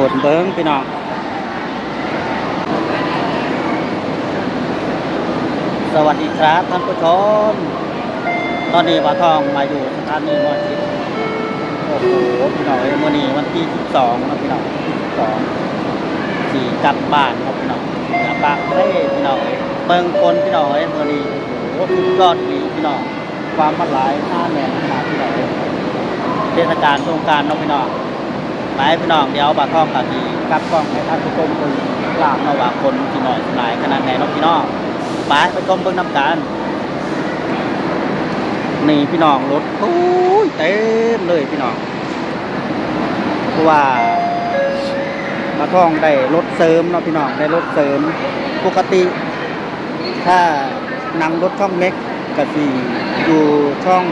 ดเบิ้งพี่น้องสวัสดีครับท่านผู้ชมตอนนี้ปลาทองมาอยู่สถานีมอชิดโอ้โหพี่น้องวันนี้วันที่12นะพี่น้องที่12สี่กลับบ้านครับพี่น้องกลับบ้านเฮ้พี่น้องเบิ้งคนพี่น้องวันนี้โอ้โหสุดยอดดีพี่น้องความมันหลาย5 แสนขนาดพี่น้องเทศกาลสงกรานต์เนาะพี่น้องไปพี่น้องเดี๋ยวปลาทองกับทีกลับกล้องให้ท่านผู้ชมคนล่างระหว่างคนที่หน่อยหลายขนาดไหนเนาะพี่น้องไปชมเบิ่งน้ำกันนี่พี่น้องรถโอ้ยเต็มเลยพี่น้องเพราะว่ามาท่องได้รถเสริมเนาะพี่น้องได้รถเสริมปกติถ้านั่งรถช่องเม็กกับสี่อยู่ช่อง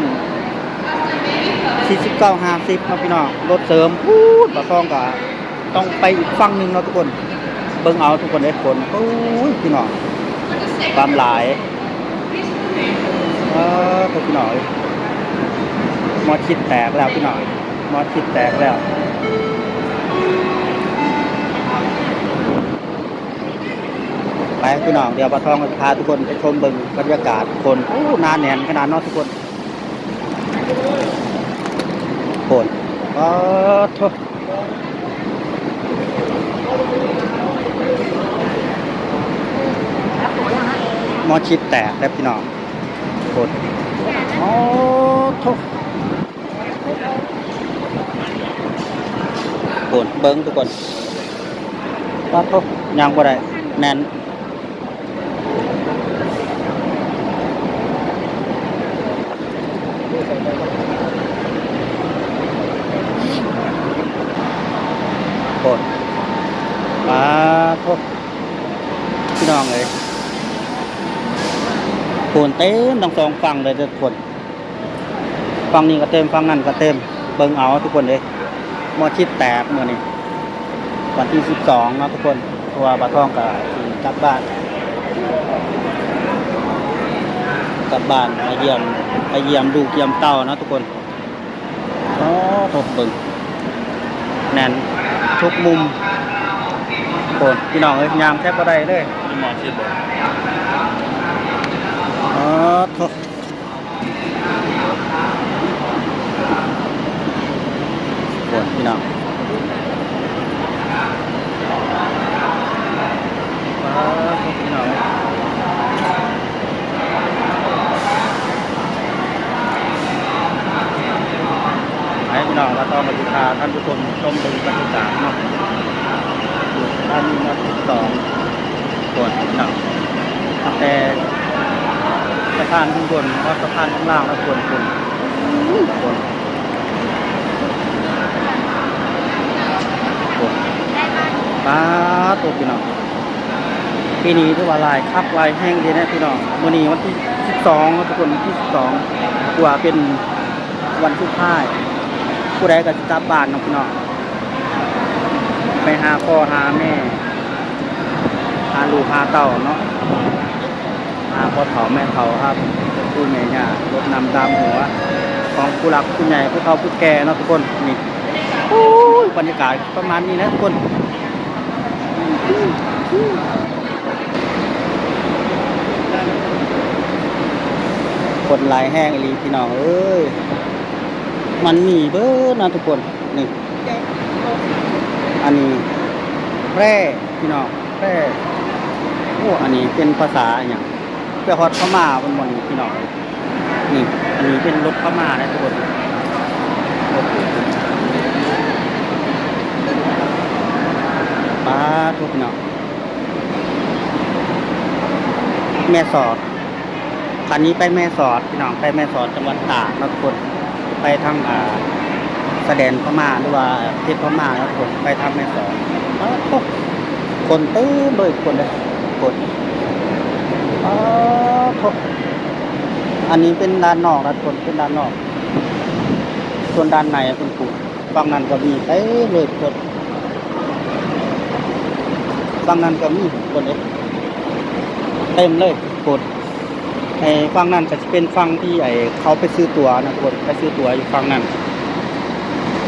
49-50เนาะพี่น้องรถเสริมพูดมาท่องก็ต้องไปอีกฝั่งนึงเนาะทุกคนเบิ่งเอาทุกคนได้ผลโอ้ยพี่น้องความหลายพี่น้อยมอชิดแตกแล้วพี่น้อยมอชิดแตกแล้วไปพี่น้องเดี๋ยวปลาทองจะพาทุกคนไปชมเบิ่งบรรยากาศคนโอ้หนาแน่นขนาดนอทุกคนคนโทษมอชิดแตกแล้วพี่น้องคนโอ้โทษคนเบิ้งทุกคนว่าโทษยังบ่ได้แน่นคนมาโทษพี่น้องเลยคนเต็มทั้งสองฝั่งเลยทุกคนฝั่งนี้ก็เต็มฝั่งนั้นก็เต็มเบิ่งเอาทุกคนเลยมอชิดแตกเมื่อนี้วันที่12นะทุกคนตัวปลาทองกับกลับบ้านไปเยี่ยมดูเยี่ยมเต้านะทุกคนทุกเบิ่งแน่นทุกมุมคนพี่น้องเอ้ยยางแทบก็ได้เลยมอชิดเลยทุกคนพี่น้องพี่น้องให้พี่น้องแล้วก็มาดูท่านผู้ชมชมดูบรรยากาศเนาะท่านมา12คนพี่น้องตั้งแต่สะพานข้างบนก็สะพานข้างล่างแล้วคนป้าตัวพี่น้องปีนี้ถือว่าลายคักลายแห้งดีนะพี่น้องวันนี้วันที่12ทุกคนที่12ตัวเป็นวันสุดท้ายผู้ใดก็จะกลับบ้านน้องพี่น้องไปหาพ่อหาแม่หาลูกหาเต่าเนาะหาพ่อเฒ่าแม่เฒ่าครับผู้ใหญ่เนี่ยรถนำตามหัวของผู้หลักผู้ใหญ่ผู้เฒ่าผู้แก่เนาะทุกคนนี่โอ้ยบรรยากาศประมาณนี้นะทุกคนคนลายแห้งอีพี่น้องเอ้ยมันมีเบอร์นะทุกคนนี่อันนี้แพร่พี่น้องแพร่โอ้อันนี้เป็นภาษาอย่างเพื่อฮอดพม่าบนพี่น้องนี่อันนี้เป็นรถพม่านะทุกคนป้าทุกพี่น้องแม่สอดคันนี้ไปแม่สอดพี่น้องไปแม่สอดจังหวัดตากนะทุกคนไปทางแสดงพม่าหรือว่าเทศพม่านะทุกคนไปทางแม่สอดคนเต็มเลยคนเลยคนอันนี้เป็นด้านนอกนะทุกคนเป็นด้านนอกส่วนด้านในเป็นปูฝั่งนั้นก็มีเต็มเลยทุกคนฝั่งนั้นก็มีคนเลยเต็มเลยคนไอ้ฝั่งนั้นก็จะเป็นฝั่งที่ไอ้เขาไปซื้อตั๋วนะคนไปซื้อตั๋วอยู่ฝั่งนั้น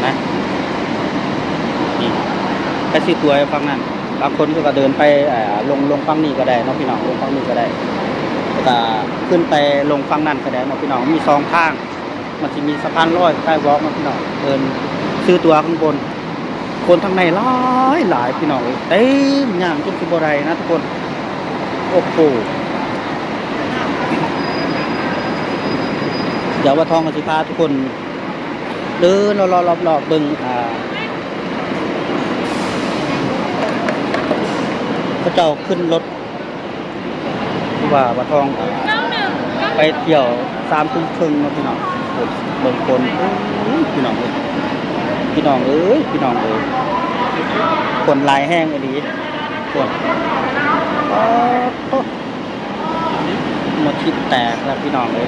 นะนี่ ไปซื้อตั๋วฟังนั้นบางคนก็เดินไปลงฟังนี้ก็ได้เนาะพี่น้องลงฟังนี้ก็ได้ก็ขึ้นไปลงฟังนั้นก็ได้เนาะพี่น้องมี2ทางมันสิมีสะพานลอยใต้วอล์กเนาะพี่น้องเดินซื้อตั๋วข้างบนคนทางในหลายพี่น้องเต็มย่างจนสิบ่ได้นะทุกคนโอ้โหเดี๋ยวว่าทองกับสิพาทุกคนเดินรอบๆเบิ่งพระเจ้าขึ้นรถว่าทองไปเที่ยว3 ทุ่มครึ่งเนาะพี่น้องเบิ่งคนพี่น้องเอ้ยพี่น้องเอ้ยคนลายแห้งดีคนมาคิดแตกแล้วพี่น้องเลย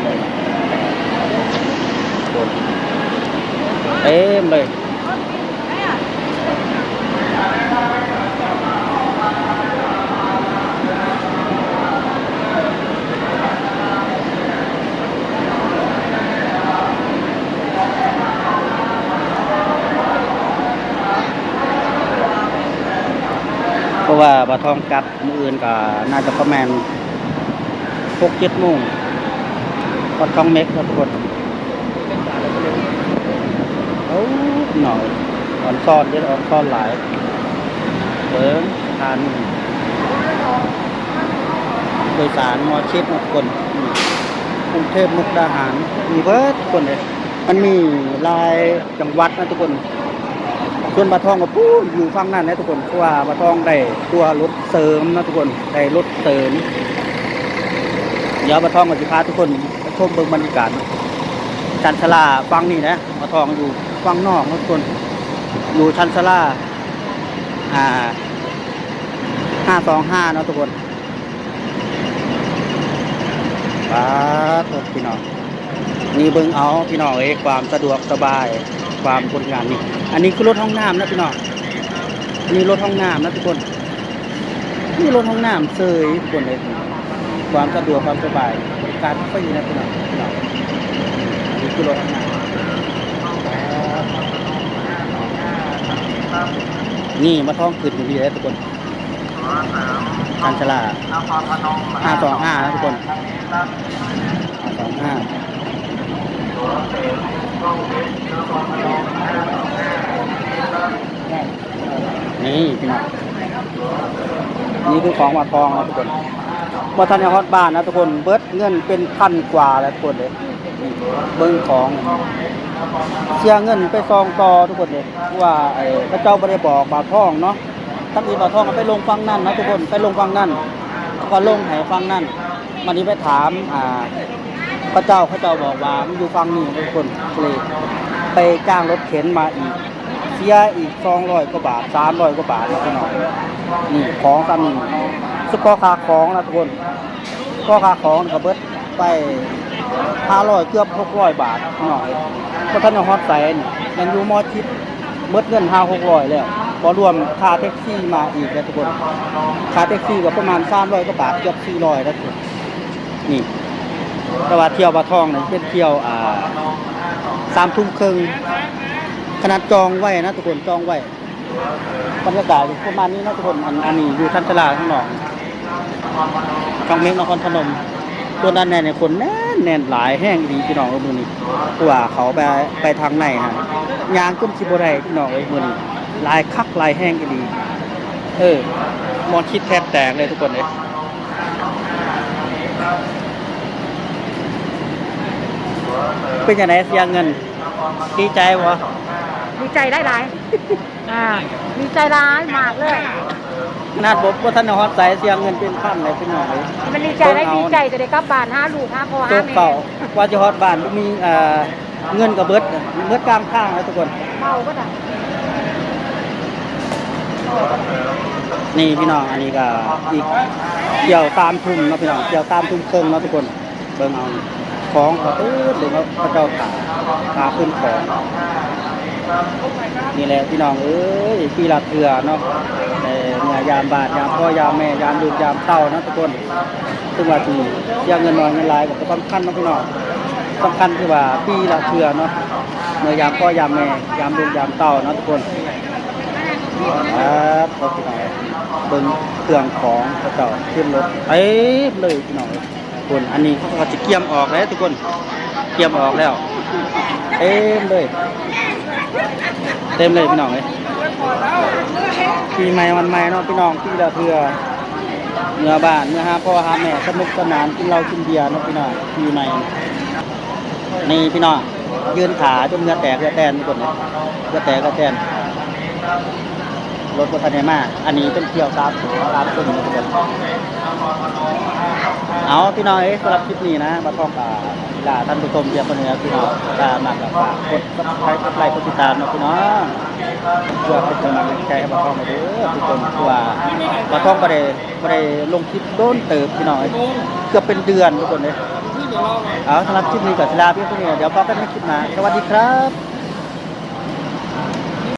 คนเต็มเลยเพราะว่าบ่ทองกัดมื้ออื่นก็น่าจะประมาณ 6-7 โมงก็ทองเม็กครับทุกคนหน่อยอ่อนซ่อนเยอะอ่อนซ่อนหลายทานโดยสารมอชิดทุกคนกรุงเทพมุกดาหารมีเบิร์ดทุกคนเลยมันมีลายจังหวัดนะทุกคนส่วนบะทองกับผู้อยู่ฝั่งนั้นนะทุกคนเพราะว่าบะทองได้ตัวรถเสริมนะทุกคนได้รถเสริมเดี๋ยวบะทองกับสิพาทุกคนไปชมเบิ่งบรรยากาศชันชลาฝั่งนี้นะบะทองอยู่ฝั่งนอกนะทุกคนอยู่ชันชลา525นะทุกคนป้าบพี่น้องนี่เบิ่งเอาพี่น้องความสะดวกสบายความบริการนี่อันนี้คือรถห้องน้ำนะพี่น้องนี่รถห้องน้ำนะทุกคนนี่รถห้องน้ำเซยทุกคนเลยความสะดวกความสบายบริการฟรีนะพี่น้องนี่คือรถห้องน้ำนี่มาท่องขึ้นอยู่ดีเลยทุกคนชันชลา525นะทุกคน525นี่พี่น้องนี่คือของวัดทองนะทุกคนวัดทันยาฮอดบ้านนะทุกคนเบิดเงินเป็น1,000 กว่าแล้วทุกคนเลยเบิ้งของเสียเงินไปซองต่อทุกคนเลยว่าพระเจ้าไม่ได้บอกบาทองเนาะทั้งที่บาทองไปลงฟังนั่นนะทุกคนไปลงฟังนั่นก็ลงให้ฟังนั่นมันนี้ไปถามพระเจ้าบอกว่ามันอยู่ฟังนี่ทุกคนเลยไปจ้างรถเข็นมาอีกเสียอีก200 กว่าบาท300 กว่าบาทนะพี่น้องนี่ของซ้ำนี่ซุปเปอร์คาร์ของนะทุกคนก็คาของกับเบิดไป500 เกือบ600 บาทพี่น้องเพราะท่านฮอดใส่ยังอยู่มอชิดเบิดเงิน500-600แล้วพอรวมค่าแท็กซี่มาอีกนะทุกคนค่าแท็กซี่ก็ประมาณ300 กว่าบาทเกือบ400นะทุกคนนี่แต่ว่าเที่ยวบะทองเนี่ยเป็นเที่ยว3 ทุ่มครึ่งขนาดจองไว้นะทุกคนจองไว้บรรยากาศประมาณนี้นะทุกคนอันนี้อยู่ทันตลาดข้างนอกฟังเมฆนครพนมตัวด้านในเนี่ยคนแน่นหลายแห้งดีพี่น้องมือนี้เพราะว่าเขาไปทางในฮะยางก้มชิบไรพี่น้องมือนี้ลายคักลายแห้งดีมอนคิดแทบแตกเลยทุกคนเลยเป็นยังไงเสียเงินดีใจวะดีใจได้หลายดีใจร้ายมากเลยขนาดผมว่าท่านฮอตใส่เสียเงินเป็นพันเลยพี่น้องเลยมันดีใจได้ดีใจจะได้กลับบ้าน5 ลูก5 พ่อ5 แม่เก่าว่าจะฮอตบ้านมีเงินกับเบิดกลางข้างแล้วทุกคนเมาก็ได้นี่พี่น้องอันนี้ก็อีกเกี่ยว3 ทุ่มนะพี่น้องเกี่ยว3 ทุ่มครึ่งนะทุกคนเบิ่งเอาของเขาเลยว่าพระเจ้าขาขึ้นของนี่แหละพี่น้องปีละเถื่อเนาะเมื่อยามบาดยามพ่อยามแม่ยามลูกยามเต้านะทุกคนซึ่งว่าที่เสียเงินน้อยเงินหลายก็สำคัญนะพี่น้องสำคัญคือว่าปีละเถื่อเนาะเมื่อยามพ่อยามแม่ยามลูกยามเต้านะทุกคน ครับเขาพี่น้องเบิ่งเครื่องของเขาเจ้าขึ้นรถเอ้เลยพี่น้องคนอันนี้เขาจะเกี่ยมออกแล้วทุกคนเกี่ยมออกแล้วเต็มเลยเต็มเลยพี่น้องเลยปีใหม่วันใหม่เนาะพี่น้องพี่ละเพื่อเนื้อบ้านเนื้อฮะพ่อฮะแม่สนุกสนานกินเหล้ากินเบียร์เนาะพี่น้องปีใหม่นี่พี่น้องยืนขาจนเนื้อแตกเนื้อแตนทุกคนเลยเนื้อแตกเนื้อแตนรถบนทันได้มากอันนี้เป็นเที่ยวตามตึ้งนะทุกคนเอาพี่น้องสำหรับคลิปนี้นะมาท่องลาท่านผู้ชมเพียงคนเดียวพี่น้องตามมากฝากกดซับสไครต์กดไลค์กดติดตามนะพี่น้องเพื่อเป็นกำลังใจให้มาท่องมาเด้อทุกคนเพราะว่ามาท่องไม่ได้ลงคลิปโดนเติบพี่น้องเกือบเป็นเดือนทุกคนเลยเอาสำหรับคลิปนี้กับศิลาเพียงคนเดียวเดี๋ยวพบกันในคลิปหน้าสวัสดีครับ